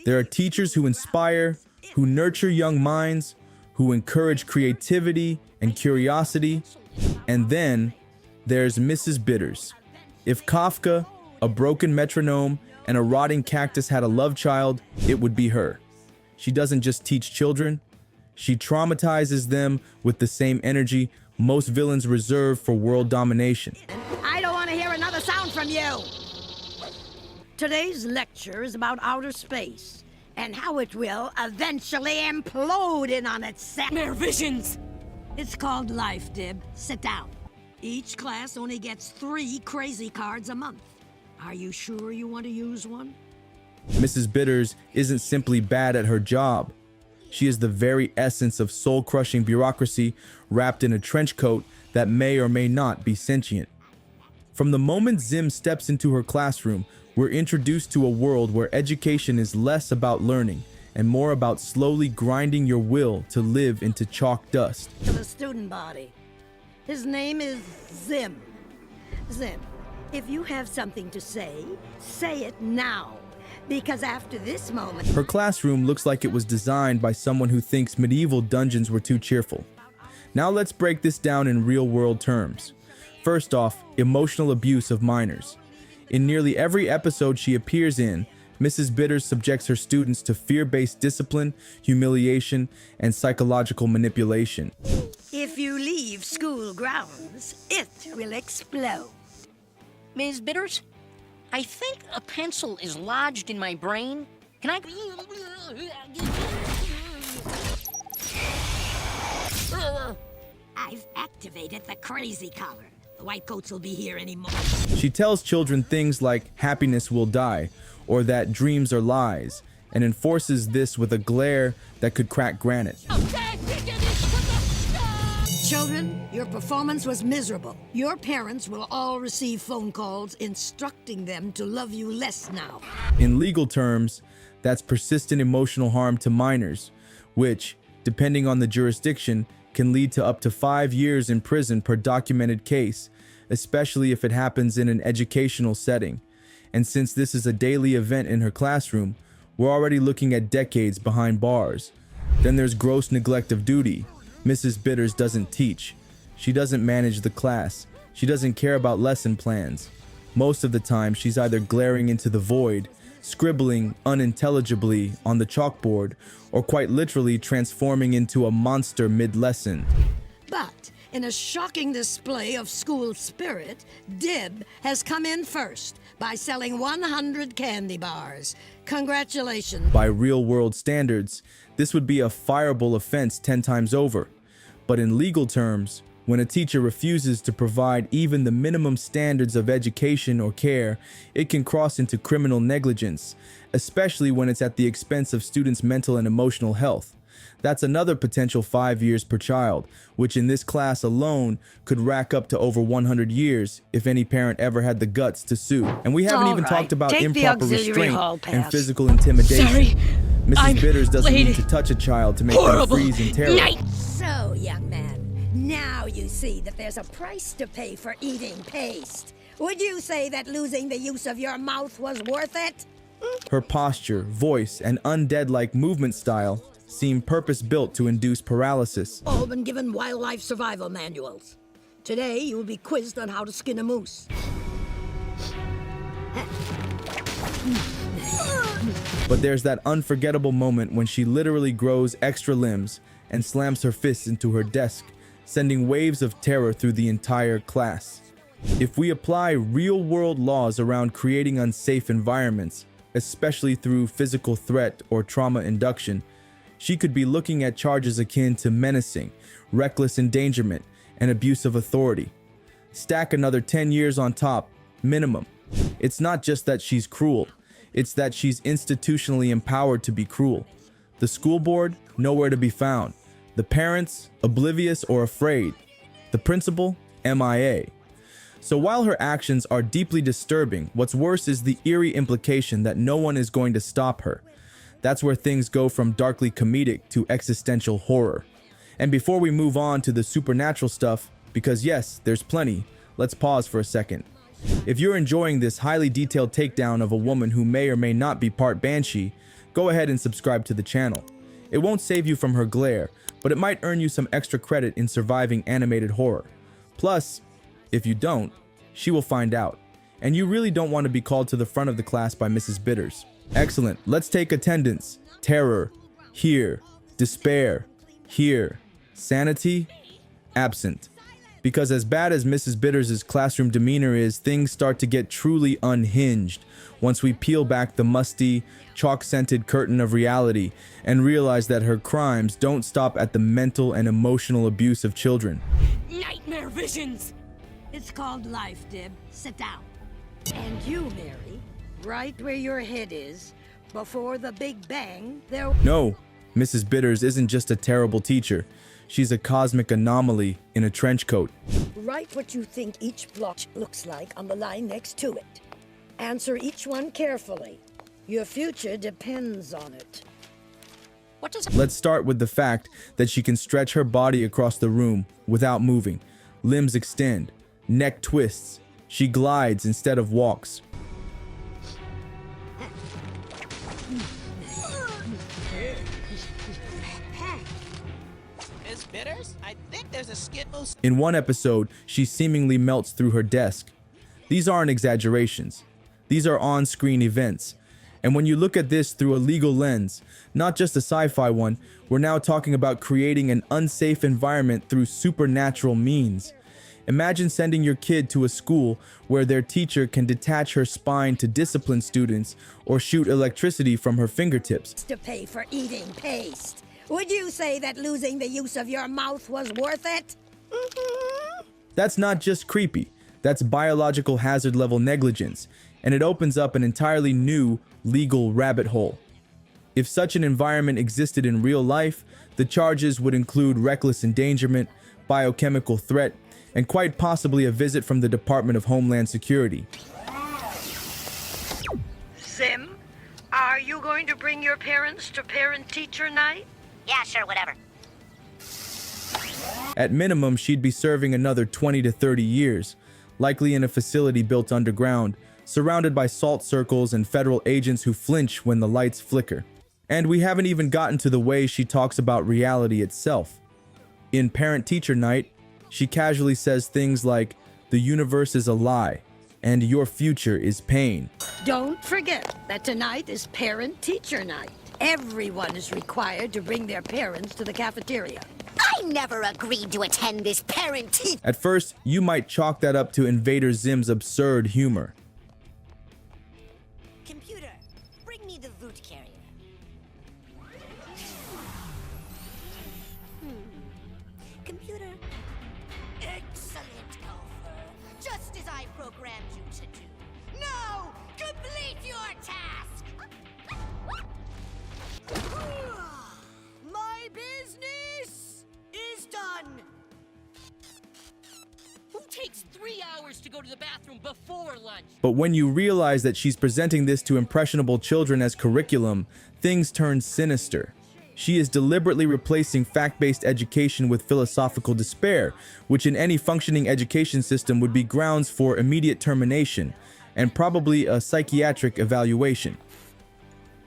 There are teachers who inspire, who nurture young minds, who encourage creativity and curiosity. And then there's Mrs. Bitters. If Kafka, a broken metronome, and a rotting cactus had a love child, it would be her. She doesn't just teach children, she traumatizes them with the same energy most villains reserve for world domination. I don't want to hear another sound from you. Today's lecture is about outer space and how it will eventually implode in on itself. Mere visions! It's called life, Dib. Sit down. Each class only gets 3 crazy cards a month. Are you sure you want to use one? Mrs. Bitters isn't simply bad at her job. She is the very essence of soul-crushing bureaucracy wrapped in a trench coat that may or may not be sentient. From the moment Zim steps into her classroom, we're introduced to a world where education is less about learning and more about slowly grinding your will to live into chalk dust. To the student body. His name is Zim. Zim, if you have something to say it now. Because after this moment... Her classroom looks like it was designed by someone who thinks medieval dungeons were too cheerful. Now let's break this down in real-world terms. First off, emotional abuse of minors. In nearly every episode she appears in, Mrs. Bitters subjects her students to fear-based discipline, humiliation, and psychological manipulation. If you leave school grounds, it will explode. Ms. Bitters, I think a pencil is lodged in my brain. Can I... I've activated the crazy collar. The white coats will be here any moment. She tells children things like happiness will die, or that dreams are lies, and enforces this with a glare that could crack granite. Children, your performance was miserable. Your parents will all receive phone calls instructing them to love you less now. In legal terms, that's persistent emotional harm to minors, which, depending on the jurisdiction, can lead to up to 5 years in prison per documented case, especially if it happens in an educational setting. And since this is a daily event in her classroom, we're already looking at decades behind bars. Then there's gross neglect of duty. Mrs. Bitters doesn't teach. She doesn't manage the class. She doesn't care about lesson plans. Most of the time, she's either glaring into the void, scribbling unintelligibly on the chalkboard, or quite literally transforming into a monster mid-lesson. But in a shocking display of school spirit, Dib has come in first by selling 100 candy bars. Congratulations. By real-world standards, this would be a fireable offense 10 times over. But in legal terms, when a teacher refuses to provide even the minimum standards of education or care, it can cross into criminal negligence, especially when it's at the expense of students' mental and emotional health. That's another potential 5 years per child, which in this class alone could rack up to over 100 years if any parent ever had the guts to sue. And we haven't even talked about improper restraint and physical intimidation. Sorry, Mrs. Bitters doesn't need to touch a child to make them freeze in terror. So, young man, now you see that there's a price to pay for eating paste. Would you say that losing the use of your mouth was worth it? Her posture, voice, and undead-like movement style seem purpose-built to induce paralysis. All been given wildlife survival manuals. Today, you will be quizzed on how to skin a moose. But there's that unforgettable moment when she literally grows extra limbs and slams her fists into her desk, sending waves of terror through the entire class. If we apply real-world laws around creating unsafe environments, especially through physical threat or trauma induction, she could be looking at charges akin to menacing, reckless endangerment, and abuse of authority. Stack another 10 years on top, minimum. It's not just that she's cruel, it's that she's institutionally empowered to be cruel. The school board, nowhere to be found. The parents, oblivious or afraid. The principal, MIA. So while her actions are deeply disturbing, what's worse is the eerie implication that no one is going to stop her. That's where things go from darkly comedic to existential horror. And before we move on to the supernatural stuff, because yes, there's plenty, let's pause for a second. If you're enjoying this highly detailed takedown of a woman who may or may not be part banshee, go ahead and subscribe to the channel. It won't save you from her glare, but it might earn you some extra credit in surviving animated horror. Plus, if you don't, she will find out. And you really don't want to be called to the front of the class by Mrs. Bitters. Excellent. Let's take attendance. Terror. Here. Despair. Here. Sanity. Absent. Because as bad as Mrs. Bitters' classroom demeanor is, things start to get truly unhinged once we peel back the musty, chalk-scented curtain of reality and realize that her crimes don't stop at the mental and emotional abuse of children. Nightmare visions! It's called life, Dib. Sit down. And you, Mary, right where your head is, before the Big Bang, there... No, Mrs. Bitters isn't just a terrible teacher. She's a cosmic anomaly in a trench coat. Write what you think each block looks like on the line next to it. Answer each one carefully. Your future depends on it. What does... Let's start with the fact that she can stretch her body across the room without moving. Limbs extend, neck twists. She glides instead of walks. Miss Bitters, I think there's a skid loose. In one episode, she seemingly melts through her desk. These aren't exaggerations. These are on-screen events. And when you look at this through a legal lens, not just a sci-fi one, we're now talking about creating an unsafe environment through supernatural means. Imagine sending your kid to a school where their teacher can detach her spine to discipline students or shoot electricity from her fingertips. To pay for eating paste. Would you say that losing the use of your mouth was worth it? That's not just creepy. That's biological hazard level negligence, and it opens up an entirely new legal rabbit hole. If such an environment existed in real life, the charges would include reckless endangerment, biochemical threat, and quite possibly a visit from the Department of Homeland Security. Zim, are you going to bring your parents to parent-teacher night? Yeah, sure, whatever. At minimum, she'd be serving another 20 to 30 years, likely in a facility built underground, surrounded by salt circles and federal agents who flinch when the lights flicker. And we haven't even gotten to the way she talks about reality itself. In Parent-Teacher Night, she casually says things like, "The universe is a lie, and your future is pain." Don't forget that tonight is parent-teacher night. Everyone is required to bring their parents to the cafeteria. I never agreed to attend this parent-teacher. At first, you might chalk that up to Invader Zim's absurd humor. Computer, bring me the voot carrier. Computer. Excellent, Gopher. Just as I programmed you to do. Now, complete your task. My business is done. Who takes 3 hours to go to the bathroom before lunch? But when you realize that she's presenting this to impressionable children as curriculum, things turn sinister. She is deliberately replacing fact-based education with philosophical despair, which in any functioning education system would be grounds for immediate termination, and probably a psychiatric evaluation.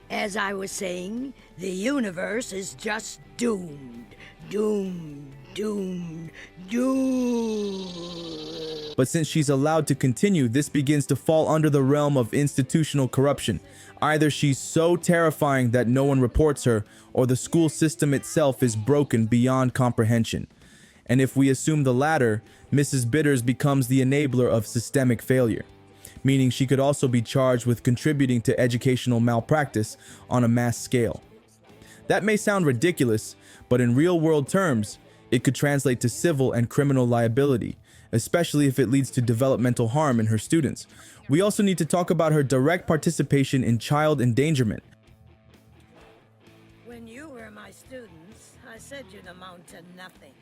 As I was saying, the universe is just doomed. Doomed, doomed, doomed. But since she's allowed to continue, this begins to fall under the realm of institutional corruption. Either she's so terrifying that no one reports her, or the school system itself is broken beyond comprehension. And if we assume the latter, Mrs. Bitters becomes the enabler of systemic failure, meaning she could also be charged with contributing to educational malpractice on a mass scale. That may sound ridiculous, but in real-world terms, it could translate to civil and criminal liability, especially if it leads to developmental harm in her students. We also need to talk about her direct participation in child endangerment. When you were my students, I said you'd amount to nothing.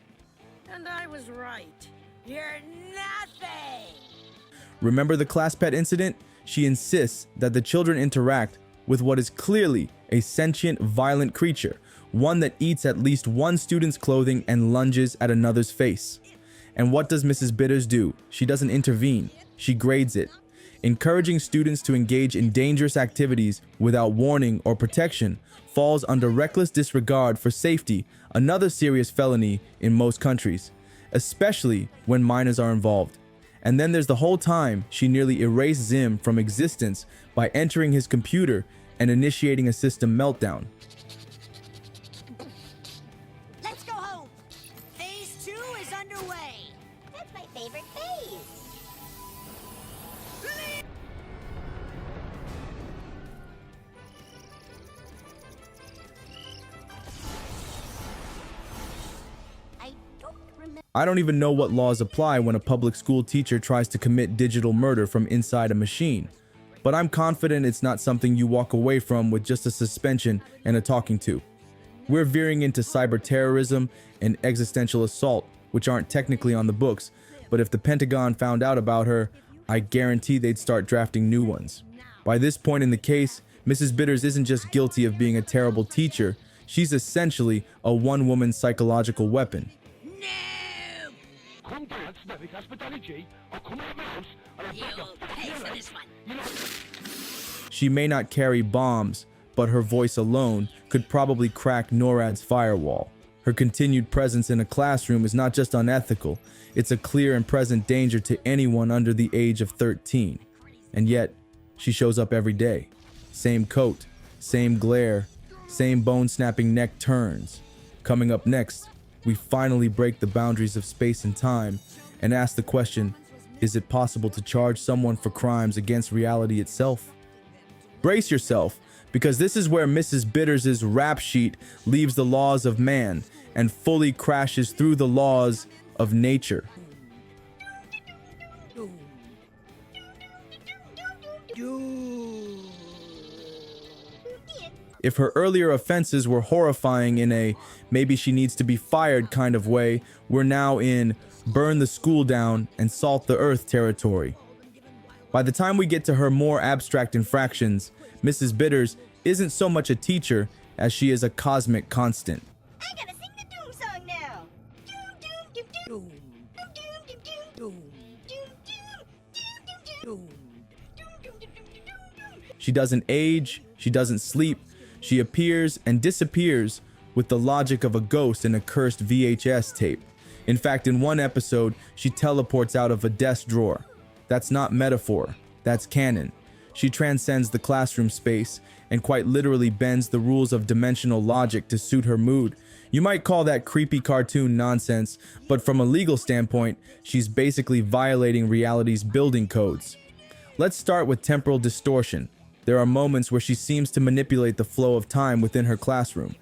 And I was right. You're nothing! Remember the class pet incident? She insists that the children interact with what is clearly a sentient, violent creature, one that eats at least one student's clothing and lunges at another's face. And what does Mrs. Bitters do? She doesn't intervene. She grades it. Encouraging students to engage in dangerous activities without warning or protection falls under reckless disregard for safety, another serious felony in most countries, especially when minors are involved. And then there's the whole time she nearly erased Zim from existence by entering his computer and initiating a system meltdown. Let's go home. Phase 2 is underway. That's my favorite phase. I don't even know what laws apply when a public school teacher tries to commit digital murder from inside a machine, but I'm confident it's not something you walk away from with just a suspension and a talking to. We're veering into cyber terrorism and existential assault, which aren't technically on the books, but if the Pentagon found out about her, I guarantee they'd start drafting new ones. By this point in the case, Mrs. Bitters isn't just guilty of being a terrible teacher, she's essentially a one-woman psychological weapon. You'll pay for this one. She may not carry bombs, but her voice alone could probably crack NORAD's firewall. Her continued presence in a classroom is not just unethical, it's a clear and present danger to anyone under the age of 13. And yet, she shows up every day. Same coat, same glare, same bone-snapping neck turns. Coming up next, we finally break the boundaries of space and time and ask the question, is it possible to charge someone for crimes against reality itself? Brace yourself, because this is where Mrs. Bitters' rap sheet leaves the laws of man and fully crashes through the laws of nature. If her earlier offenses were horrifying in a maybe she needs to be fired kind of way, we're now in burn the school down and salt the earth territory. By the time we get to her more abstract infractions, Mrs. Bitters isn't so much a teacher as she is a cosmic constant. I gotta sing the Doom song now. Doom, doom, doom, doom. She doesn't age, she doesn't sleep, she appears and disappears with the logic of a ghost in a cursed VHS tape. In fact, in one episode, she teleports out of a desk drawer. That's not metaphor, that's canon. She transcends the classroom space and quite literally bends the rules of dimensional logic to suit her mood. You might call that creepy cartoon nonsense, but from a legal standpoint, she's basically violating reality's building codes. Let's start with temporal distortion. There are moments where she seems to manipulate the flow of time within her classroom.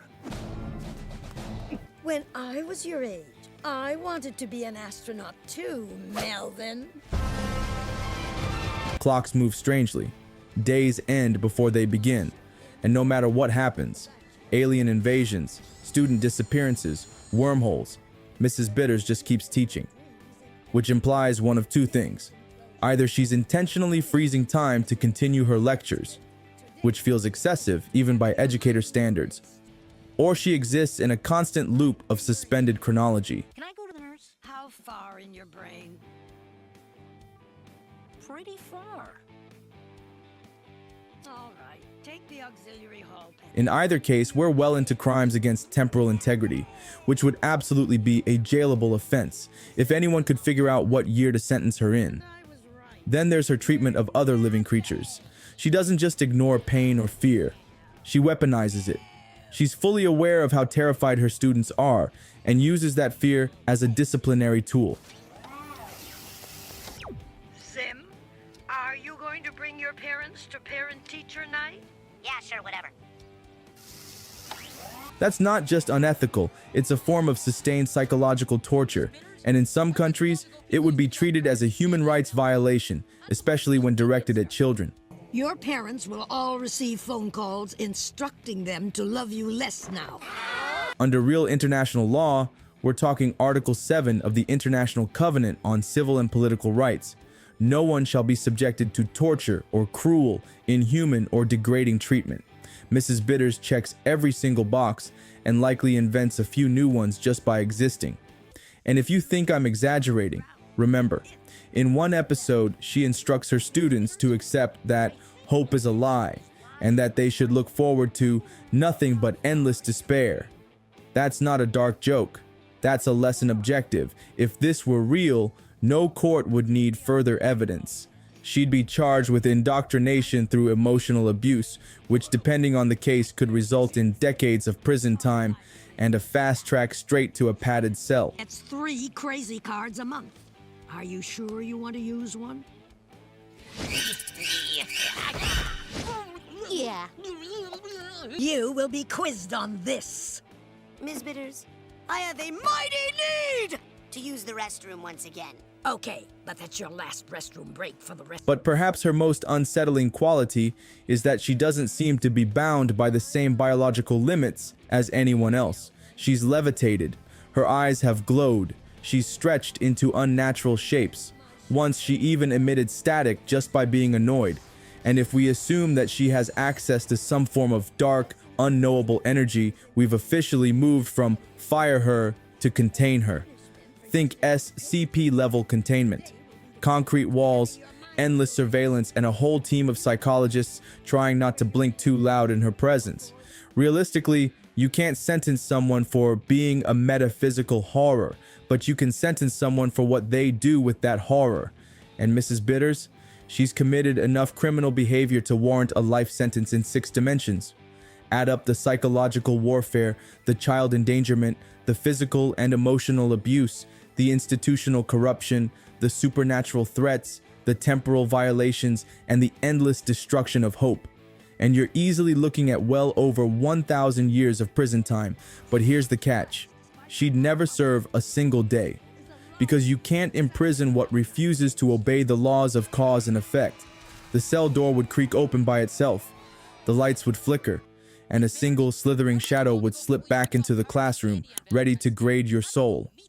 When I was your age, I wanted to be an astronaut too, Melvin. Clocks move strangely. Days end before they begin. And no matter what happens, alien invasions, student disappearances, wormholes, Mrs. Bitters just keeps teaching. Which implies one of two things. Either she's intentionally freezing time to continue her lectures, which feels excessive even by educator standards, or she exists in a constant loop of suspended chronology. Can I go to the nurse? How far in your brain? Pretty far. All right, take the auxiliary hall pen. In either case, we're well into crimes against temporal integrity, which would absolutely be a jailable offense if anyone could figure out what year to sentence her in. Then there's her treatment of other living creatures. She doesn't just ignore pain or fear. She weaponizes it. She's fully aware of how terrified her students are and uses that fear as a disciplinary tool. Zim, are you going to bring your parents to parent-teacher night? Yeah, sure, whatever. That's not just unethical, it's a form of sustained psychological torture. And in some countries, it would be treated as a human rights violation, especially when directed at children. Your parents will all receive phone calls instructing them to love you less now. Under real international law, we're talking Article 7 of the International Covenant on Civil and Political Rights. No one shall be subjected to torture or cruel, inhuman, or degrading treatment. Mrs. Bitters checks every single box and likely invents a few new ones just by existing. And if you think I'm exaggerating, Remember, in one episode, she instructs her students to accept that hope is a lie and that they should look forward to nothing but endless despair. That's not a dark joke. That's a lesson objective. If this were real, no court would need further evidence. She'd be charged with indoctrination through emotional abuse, which, depending on the case, could result in decades of prison time and a fast track straight to a padded cell. It's 3 crazy cards a month. Are you sure you want to use one? Yeah. You will be quizzed on this. Ms. Bitters, I have a mighty need to use the restroom once again. Okay, but that's your last restroom break for the rest. But perhaps her most unsettling quality is that she doesn't seem to be bound by the same biological limits as anyone else. She's levitated. Her eyes have glowed. She's stretched into unnatural shapes. Once she even emitted static just by being annoyed. And if we assume that she has access to some form of dark, unknowable energy, we've officially moved from fire her to contain her. Think SCP level containment. Concrete walls, endless surveillance, and a whole team of psychologists trying not to blink too loud in her presence. Realistically, you can't sentence someone for being a metaphysical horror, but you can sentence someone for what they do with that horror. And Mrs. Bitters, she's committed enough criminal behavior to warrant a life sentence in 6 dimensions. Add up the psychological warfare, the child endangerment, the physical and emotional abuse, the institutional corruption, the supernatural threats, the temporal violations, and the endless destruction of hope. And you're easily looking at well over 1,000 years of prison time. But here's the catch. She'd never serve a single day. Because you can't imprison what refuses to obey the laws of cause and effect. The cell door would creak open by itself. The lights would flicker. And a single slithering shadow would slip back into the classroom, ready to grade your soul.